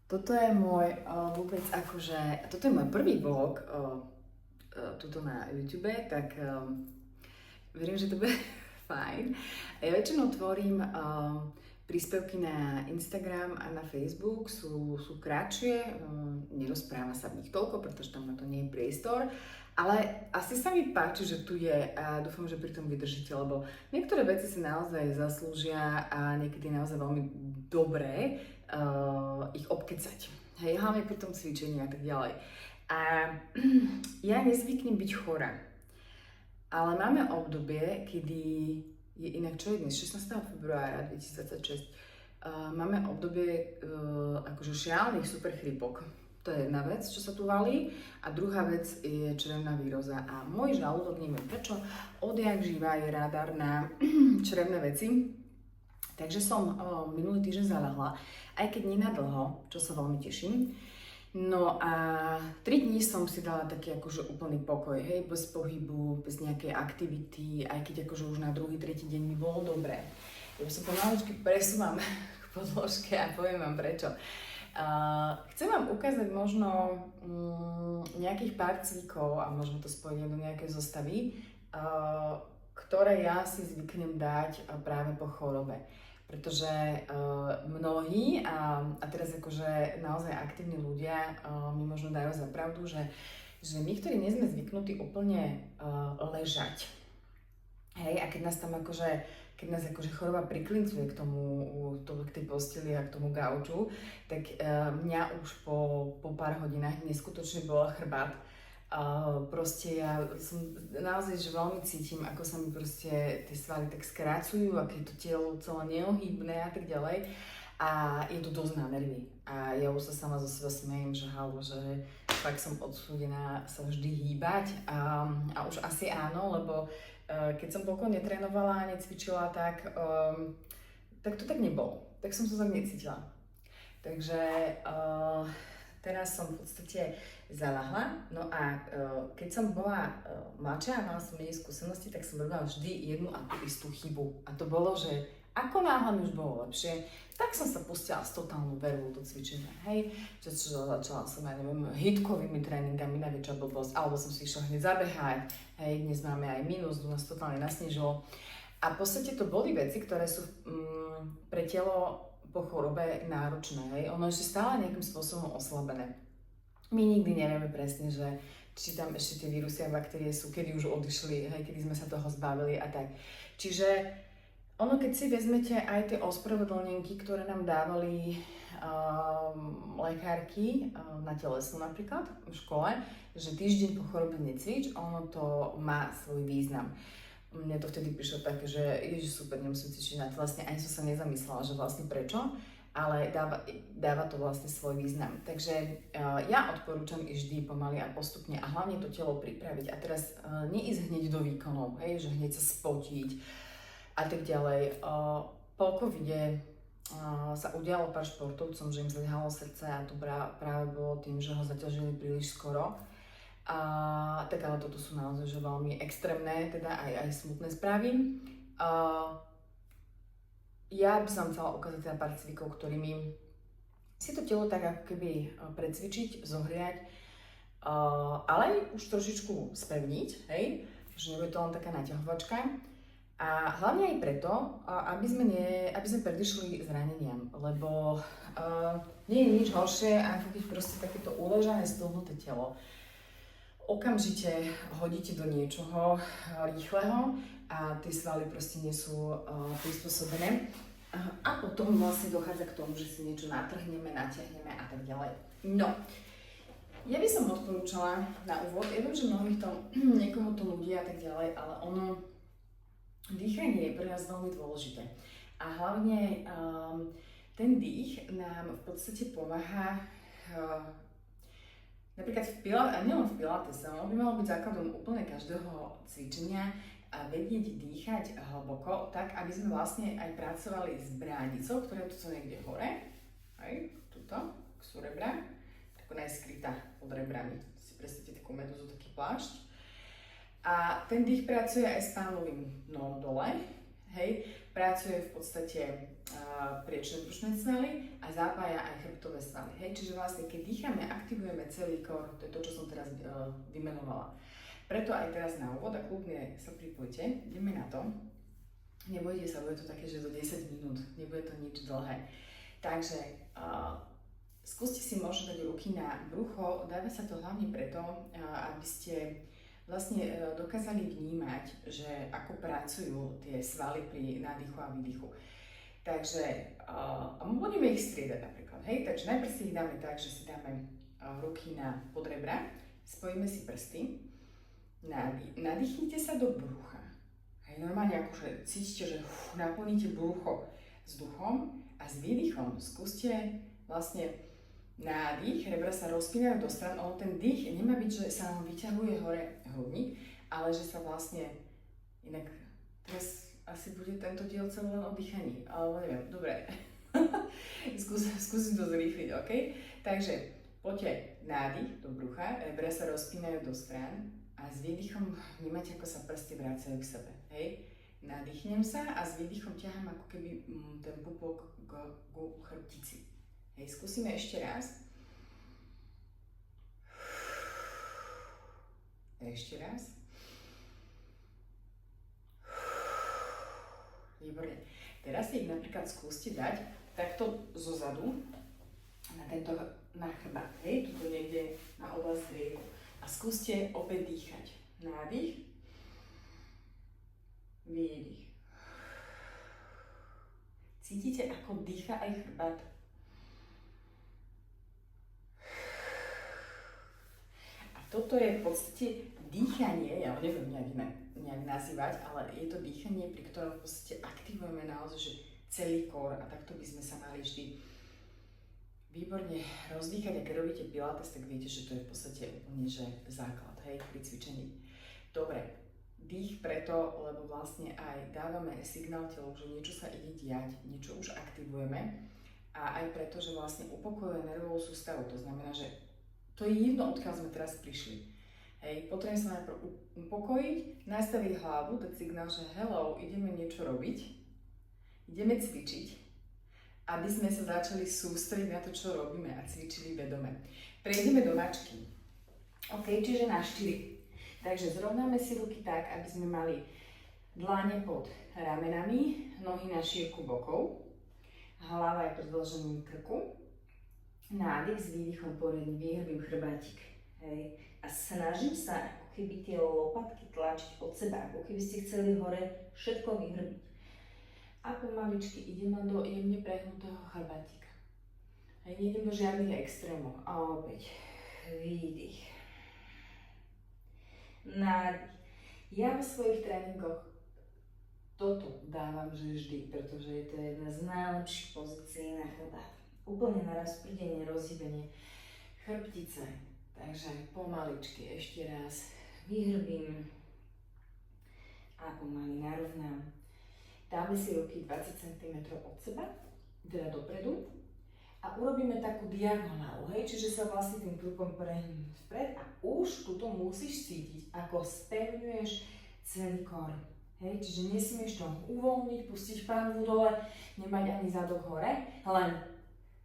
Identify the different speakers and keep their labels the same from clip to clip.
Speaker 1: Toto je môj vôbec akože, toto je môj prvý vlog tuto na YouTube, tak verím, že to bude fajn. Ja väčšinou tvorím príspevky na Instagram a na Facebook, sú kratšie, nerozpráva sa v nich toľko, pretože tam na to nie je priestor, ale asi sa mi páči, že tu je a dúfam, že pri tom vydržíte, lebo niektoré veci si naozaj zaslúžia a niekedy naozaj veľmi dobré ich obkecať. Hej, hlavne pri tom cvičení a tak ďalej. A ja nezvyknem byť chorá, ale máme obdobie, kedy je inak, čo je dnes, 16. februára 2026, máme obdobie akože šialených super chrípok. To je jedna vec, čo sa tu valí. A druhá vec je črevná výroza. A môj žalúdok, neviem prečo, odjak živa je radar na črevné veci. Takže som minulý týždeň zaľahla, aj keď nie na dlho, čo sa veľmi teším. No a 3 dní som si dala taký akože úplný pokoj, hej, bez pohybu, bez nejakej aktivity, aj keď akože už na druhý, tretí deň mi bolo dobré. Ja sa pomaličky presúvam k podložke a poviem vám prečo. Chcem vám ukázať možno nejakých pár cvikov a môžeme to spojiť do nejakej zostavy, ktoré ja si zvyknem dať práve po chorobe. Pretože mnohí, a teraz akože naozaj aktívni ľudia mi možno dajú za pravdu, že my, ktorí nie sme zvyknutí úplne ležať, hej, a keď nás tam keď nás akože choroba priklincuje k k tej posteli a k tomu gauču, tak mňa už po pár hodinách neskutočne bola chrbát. Proste ja som naozaj, že veľmi cítim, ako sa mi proste tie svaly tak skrácujú, aké je to telo celé neohybné a tak ďalej. A je to dosť na nervy. A ja už sa sama zo seba smejem, že halo, že fakt som odsúdená sa vždy hýbať. A už asi áno, lebo keď som toľko netrénovala a necvičila, tak to tak nebolo. Tak som sa tak necítila. Takže teraz som v podstate zaľahla, no a keď som bola mladšia a mala som menej skúsenosti, tak som robila vždy jednu a tú istú chybu. A to bolo, že ako náhle mi už bolo lepšie, tak som sa pustila s totálnou vervou do cvičenia, hej. Začala som, ja neviem, hitkovými tréningami, najväčšia blbosť, alebo som si išla hneď zabehať, hej, dnes máme aj minus, tu nás totálne nasnežilo. A v podstate to boli veci, ktoré sú pre telo po chorobe náročné, hej. Ono ešte stále nejakým spôsobom oslabené. My nikdy nevieme presne, že či tam ešte tie vírusy a baktérie sú, kedy už odišli, hej, kedy sme sa toho zbavili a tak. Čiže ono, keď si vezmete aj tie ospravedlnenky, ktoré nám dávali lekárky na telesnú napríklad v škole, že týždeň po chorobe necvič, ono to má svoj význam. Mne to vtedy prišlo také, že ježiš, super, nemusím cvičiť na telesne, ani som sa nezamyslela, že vlastne prečo, ale dáva to vlastne svoj význam. Takže ja odporúčam ísť vždy pomaly a postupne a hlavne to telo pripraviť. A teraz neísť hneď do výkonov, hej, že hneď sa spotiť a tak ďalej. Po covide sa udialo pár športovcom, že im zlyhalo srdce a to práve bolo tým, že ho zaťažili príliš skoro. Tak ale toto sú naozaj že veľmi extrémne, teda aj smutné správy. Ja by som chcela ukázať teda pár cvikov, ktorými si to telo tak ako keby precvičiť, zohriať, ale už trošičku spevniť, hej, že nebude to len taká naťahovačka. A hlavne aj preto, aby sme predišli zraneniam, lebo nie je nič horšie, ako keď proste takéto uležané, stĺhnuté telo okamžite hodíte do niečoho rýchleho a tie svaly proste nie sú prispôsobené. A potom vlastne dochádza k tomu, že si niečo natrhneme, natiahneme a tak ďalej. No, ja by som odporúčala na úvod, ja viem, že niekoho to nudí a tak ďalej, ale dýchanie je pre nás veľmi dôležité. A hlavne ten dých nám v podstate pomáha napríklad a nielen v pilatese, ono by malo byť základom úplne každého cvičenia a vedieť dýchať hlboko, tak aby sme vlastne aj pracovali s bránicou, ktorá je tu niekde hore, aj tuto, sú rebra, tak ona je skrytá pod rebrami. Si predstavte takú medúzu, taký plášť. A ten dých pracuje aj s pánovým dnom dole, hej, pracuje v podstate priečné brušné svaly a zapája aj chrbtové svaly. Hej? Čiže vlastne keď dýchame, aktivujeme celý core, to je to, čo som teraz vymenovala. Preto aj teraz na úvod a kľudne sa pripojte, ideme na to. Nebojte sa, bude to také, že do 10 minút, nebude to nič dlhé. Takže skúste si možno dať ruky na brucho, dáva sa to hlavne preto, aby ste vlastne dokázali vnímať, že ako pracujú tie svaly pri nádychu a výdychu. Takže budeme ich striedať napríklad, hej? Takže najprv si ich dáme tak, že si dáme ruky na podrebra, spojíme si prsty, nadýchnite sa do brucha. Hej, normálne akože cítite, že naplníte brucho vzduchom a s výdychom skúste vlastne nádych, rebra sa rozpínajú do stran, ale ten dých nemá byť, že sa vám vyťahuje hore hrudník, ale že sa vlastne, inak teraz asi bude tento diel celý len o dýchaní, ale neviem, dobre, skúsim to zrýchliť, ok? Takže poďte nádych do brucha, rebra sa rozpínajú do stran a s výdychom vnímate, ako sa prsty vracajú k sebe, hej? Nadýchnem sa a s výdychom ťahám ako keby ten pupok k chrbtici. Hej, skúsime ešte raz. Ešte raz. Výborne. Teraz si ich napríklad skúste dať takto zozadu na chrbát, hej, tuto niekde na oblasť drieku. A skúste opäť dýchať. Nádych. Výdych. Cítite, ako dýcha aj chrbát? Toto je v podstate dýchanie, ja ho neviem nejak nazývať, ale je to dýchanie, pri ktorom v podstate aktivujeme naozaj že celý core a takto by sme sa mali vždy výborne rozdýchať. A keď robíte pilates, tak viete, že to je v podstate úplne že základ, hej, pri cvičení. Dobre, dých preto, lebo vlastne aj dávame signál telu, že niečo sa ide diať, niečo už aktivujeme a aj preto, že vlastne upokojuje nervovú sústavu, to znamená, že to je jedno, odkiaľ sme teraz prišli. Hej, potrebujem sa najprv upokojiť, nastaviť hlavu, dať signál, že hello, ideme niečo robiť, ideme cvičiť, aby sme sa začali sústrediť na to, čo robíme a cvičili vedome. Prejdeme do mačky. OK, čiže na 4. Takže zrovnáme si ruky tak, aby sme mali dlane pod ramenami, nohy na šírku bokov, hlava je pri dĺžení krku. Nádych s výdychom poriadne vyhrbím chrbátik. Hej. A snažím sa ako keby tie lopatky tlačiť od seba, ako keby ste chceli hore všetko vyhrbiť. A pomaličky idem do jemne prehnutého chrbátika. Hej, nejdem do žiadnych extrémov. A opäť výdych. Nádych. Ja v svojich tréningoch toto dávam vždy, pretože je to jedna z najlepších pozícií na chrbát. Úplne naraz pridenie, rozhýbenie chrbtice. Takže pomaličky ešte raz vyhrbím a pomaly narovnám. Dáme si ruky 20 cm od seba, teda dopredu a urobíme takú diagonálu, hej, čiže sa vlastne tým trupom prehneme vpred a už tuto musíš cítiť, ako spevňuješ celý core. Hej, čiže nesmieš to uvoľniť, pustiť pánvu dole, nemať ani zadok hore, len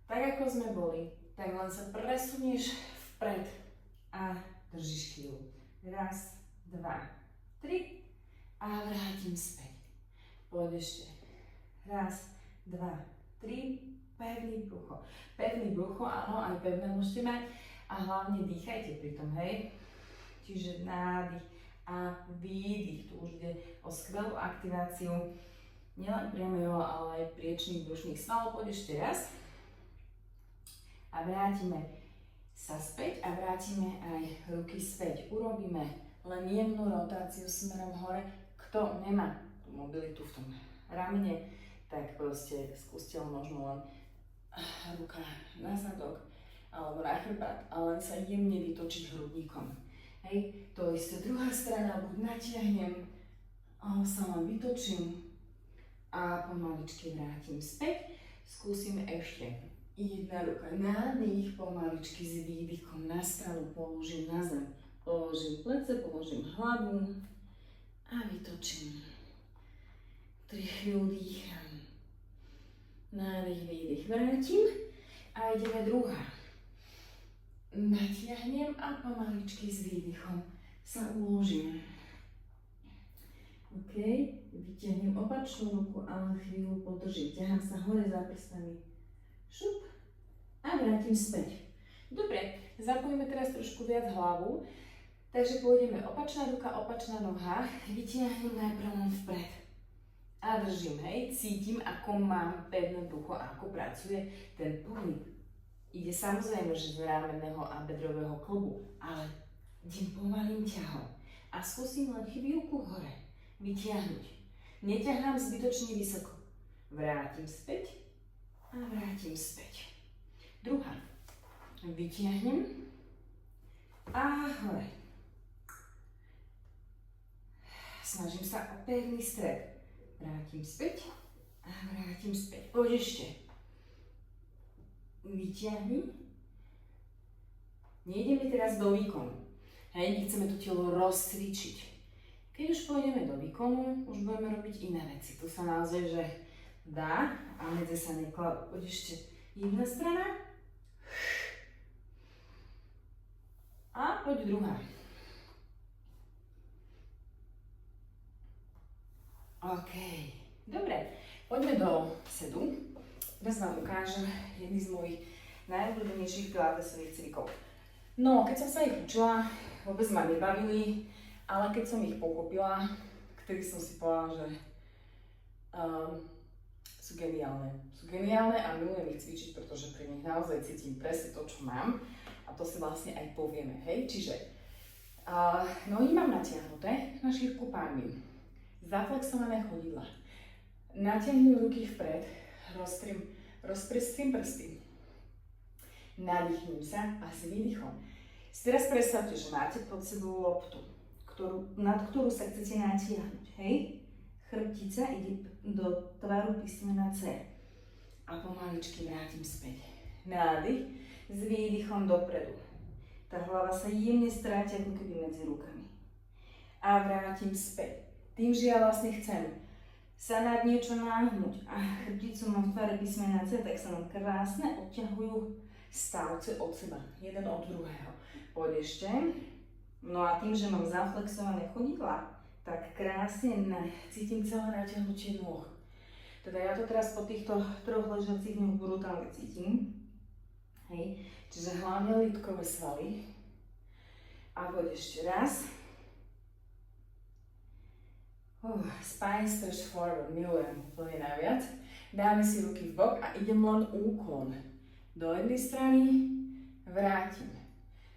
Speaker 1: tak ako sme boli, tak len sa presunieš vpred a držíš chvíľu. Raz, 2, 3 a vrátim späť. Poď ešte. Raz, 2, 3, pevný brucho. Pevný brucho, áno, aj pevné môžete mať a hlavne dýchajte pri tom, hej. Čiže nádych a výdych. Tu už ide o skvelú aktiváciu nielen priamého, ale aj priečných brušných svalov. Poď ešte raz. A vrátime sa späť a vrátime aj ruky späť. Urobíme len jemnú rotáciu smerom hore. Kto nemá tú mobilitu v tom ramene, tak proste skúste možno len ruka na zadok alebo na chrbát a len sa jemne vytočiť hrudníkom. Hej, to isté druhá strana, buď natiahnem, alebo sa len vytočím a pomaličky vrátim späť. Skúsime ešte. Jedna ruka nádych, pomaličky s výdychom na stranu položím na zem. Položím plece, položím hlavu a vytočím. 3 chvíľ dýcham. Nádych, výdych, vrátim a ideme druhá. Natiahnem a pomaličky s výdychom sa uložím. OK, vytiahnem opačnú ruku a len chvíľu podržím. Ťahám sa hore za prstami. Šup a vrátim späť. Dobre, zapojíme teraz trošku viac hlavu. Takže pôjdeme opačná ruka, opačná noha. Vytiahnem najprv len vpred. A držím, hej. Cítim, ako mám pevné brucho, ako pracuje ten pohyb. Ide samozrejme, že z rámenného a bedrového klubu, ale idem pomalým ťahom. A skúsim len chvíľku hore vytiahnuť. Neťahám zbytočne vysoko. Vrátim späť a vrátim späť. Druhá. Vytiahnem a hore. Snažím sa o pevný stred. Vrátim späť a vrátim späť. Poď ešte. Vytiahni. Nejdeme teraz do výkonu. Hej, chceme to telo rozcvičiť. Keď už pôjdeme do výkonu, už budeme robiť iné veci. Tu sa naozaj, že dá a medze sa nekladú. Poď ešte jedna strana. A poď druhá. OK. Dobre, poďme do sedu. Teraz vám ukážem jedný z mojich najobľúbenejších pilatesových cvikov. No, keď som sa ich učila, vôbec ma nebavili, ale keď som ich pochopila, vtedy som si povedala, že sú geniálne. Sú geniálne a milujem ich cvičiť, pretože pri nich naozaj cítim presne to, čo mám. A to si vlastne aj povieme, hej? Čiže nohy mám natiahnuté na šírku pánvy. Zaflexované chodidla. Natiahnem ruky vpred, rozprestrím prsty. Nadýchnem sa a s výdychom. Teraz predstavte, že máte pod sebou loptu, nad ktorú sa chcete natiahnuť, hej? Chrbtica ide do tvaru písmena C. A pomaličky vrátim späť. Nádych s výdychom dopredu. Tá hlava sa jemne stráti ako keby medzi rukami. A vrátim späť. Tým, že ja vlastne chcem sa nad niečo náhnuť a chrbticu mám v tvare písmena C, tak sa nám krásne odťahujú stavce od seba, jeden od druhého. Poď ešte. No a tým, že mám zaflexované chodidlá, tak krásne cítim celé natiahnutie nôh. Teda ja to teraz po týchto troch ležiacich dňoch brutálne cítim. Hej. Čiže hlavne lítkové svaly. A poď ešte raz. Spine stretch forward, milujem úplne najviac. Dáme si ruky v bok a idem len úklon. Do jednej strany vrátim.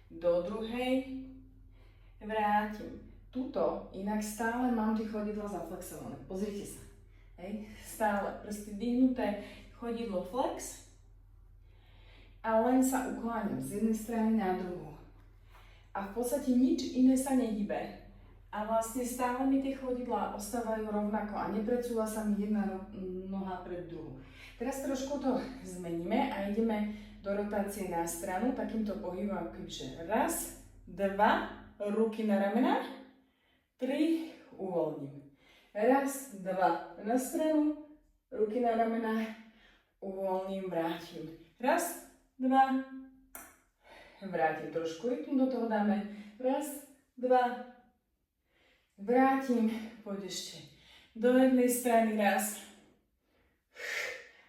Speaker 1: Do druhej vrátim. Tuto, inak stále mám tie chodidla zaflexované. Pozrite sa. Hej. Stále prsty vyhnuté, chodidlo flex a len sa ukláňam z jednej strany na druhú. A v podstate nič iné sa nehybe. A vlastne stále mi tie chodidlá ostávajú rovnako a neprecúva sa mi jedna noha pred druhú. Teraz trošku to zmeníme a ideme do rotácie na stranu takýmto pohybom, keďže raz, dva, ruky na ramená, 3, uvoľním. Raz, dva, na stranu, ruky na ramená, uvoľním, vrátim. Raz, dva, vrátim. Trošku rytmu do toho dáme. Raz, dva, vrátim. Poď ešte do jednej strany, raz.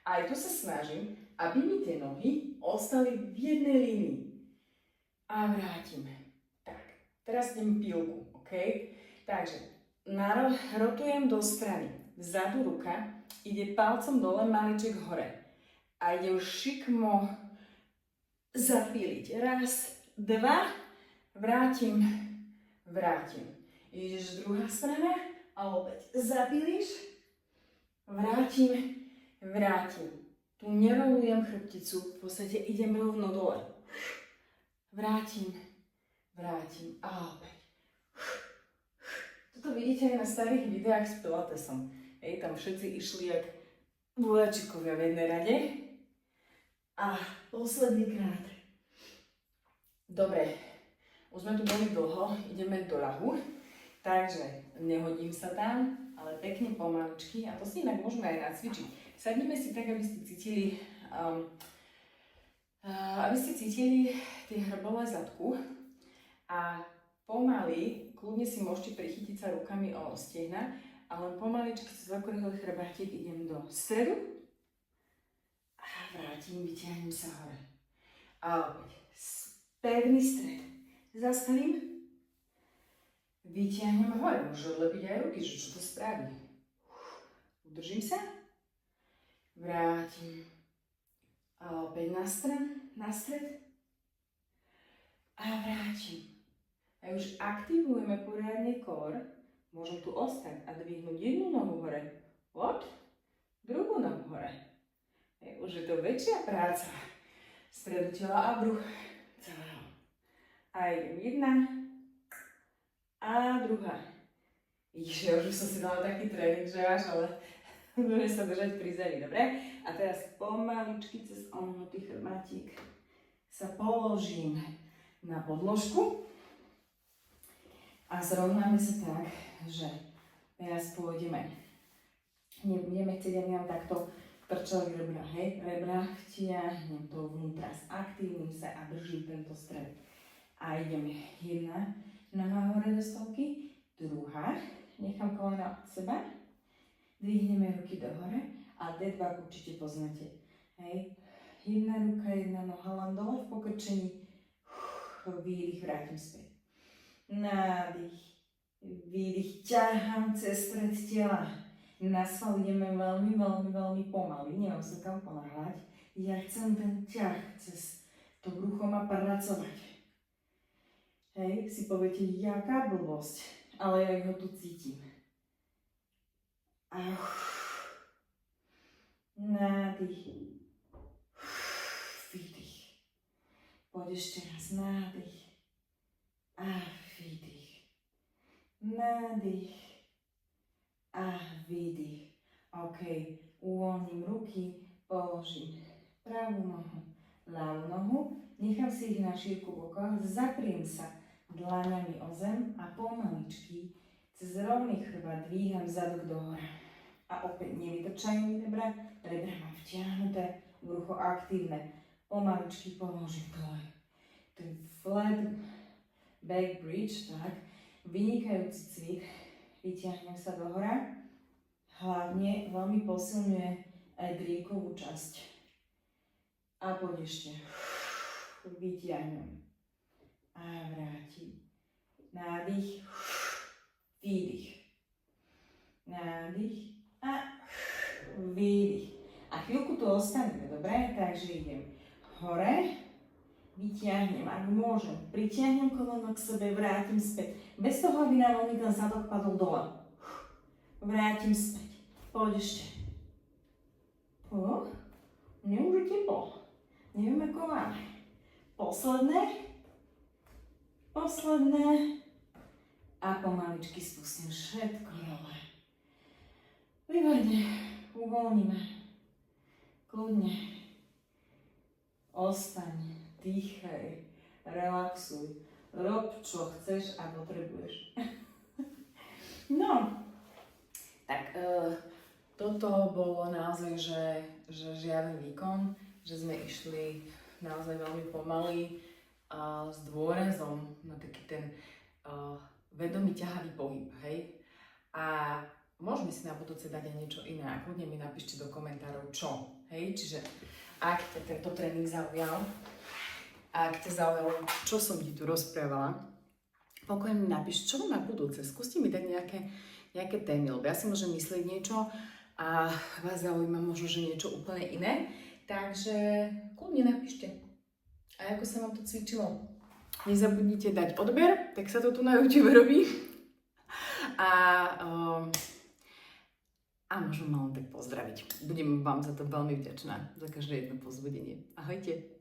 Speaker 1: Aj tu sa snažím, aby mi tie nohy ostali v jednej línii. A vrátim. Tak, teraz idem pílku, OK? Takže, rotujem do strany. Vzadu ruka ide palcom dole, maliček hore. A ide už šikmo zapíliť. Raz, dva, vrátim, vrátim. Ideš druhá strana a opäť zapíliš, vrátim, vrátim. Tu nerolujem chrbticu, v podstate idem rovno dole. Vrátim, vrátim a opäť. Toto vidíte aj na starých videách s pilatesom. Hej, tam všetci išli jak vojačikovia v jednej rade. A posledný krát. Dobre, už sme tu boli dlho, ideme do ľahu. Takže nehodím sa tam, ale pekne pomaličky. A to si inak môžeme aj nacvičiť. sadneme si tak, aby ste cítili tie hrbové zadku a pomaly, kľudne si môžete prichytiť sa rukami o stehna, ale pomaličky cez zakorehlý chrbátik idem do stredu a vrátim, vyťahnem sa hore. A opäť pevný stred. Zastavím, vyťahnem hore, môžu odlepiť aj ruky, že čo to spraví. Udržím sa, vrátim a opäť na stred a vrátim. A už aktivujeme poriadne core, môžem tu ostať a dvihnúť jednu nohu hore, druhú nohu hore. Už je to väčšia práca stredu tela a bruch celého. A idem jedna a druhá. Vidíš, ja už som si dala taký tréning, že až, ale budeme sa držať pri zemi, dobre? A teraz pomaličky cez ohnutý chrbátik sa položím na podložku a zrovnáme sa tak, že teraz pôjdeme. Nebudeme chcieť, aby nám takto trčali rebra, hej? Rebra vtiahnem to vnútra, aktívnym sa a držím tento stred. A ideme jedna noha hore do stovky, druhá, nechám kolena od seba, dvihneme ruky do hore a deadbug určite poznáte. Hej? Jedna ruka, jedna noha len dole v pokrčení, výdych, vrátim späť. Nádych, výdych, ťahám cez stred tela. Na sval ideme veľmi, veľmi, veľmi pomaly, nemám sa kam ponáhľať. Ja chcem ten ťah cez to brucho ma pracovať. Hej, si poviete, jaká blbosť, ale ja ho tu cítim. A nádych, výdych. Poď ešte raz, nádych a výdych. Nádych a výdych. OK, uvoľním ruky, položím pravú nohu, ľavú nohu, nechám si ich na šírku boka, zapriem sa dlaňami o zem a pomaličky cez rovný chrbát dvíham zadok dohora. A opäť nevytrčajú rebra, rebra mám vtiahnuté, brucho aktívne. Pomaličky položím dole. Ten flat back bridge, tak, vynikajúci cvik, vyťahnem sa dohora, hlavne veľmi posilňuje aj driekovú časť. A poď ešte, vyťahnem a vrátim. Nádych, výdych, nádych a výdych. A chvíľku tu ostaneme, dobre? Takže idem hore, vyťahnem, ak môžem, pritiahnem koleno k sebe, vrátim späť. Bez toho, aby nám veľmi ten zadok padol dole. Vrátim späť. Poď ešte. Mne už je teplo. Neviem, ako máme. Posledné. A pomaličky spustím všetko dole. Výborne. Uvoľníme. Kľudne. Ostaň. Dýchaj, relaxuj, rob čo chceš a potrebuješ. No, tak toto bolo naozaj, že žiaden výkon, že sme išli naozaj veľmi pomaly a s dôrazom na taký ten vedomý ťahavý pohyb, hej. A môžeme si na budúce dať aj niečo iné a kľudne mi napíšte do komentárov čo, hej. Čiže ak tento tréning zaujal, a ak ťa zaujalo, čo som ti tu rozprávala, pokojne mi napíš, čo mám na budúce. Skúste mi dať nejaké témy, lebo ja si môžem myslieť niečo a vás zaujíma možno, že niečo úplne iné. Takže kľudne napíšte. A ako sa vám to cvičilo? Nezabudnite dať odber, tak sa to tu na YouTube robí. A možno ma len tak pozdraviť. Budem vám za to veľmi vďačná, za každé jedno povzbudenie. Ahojte.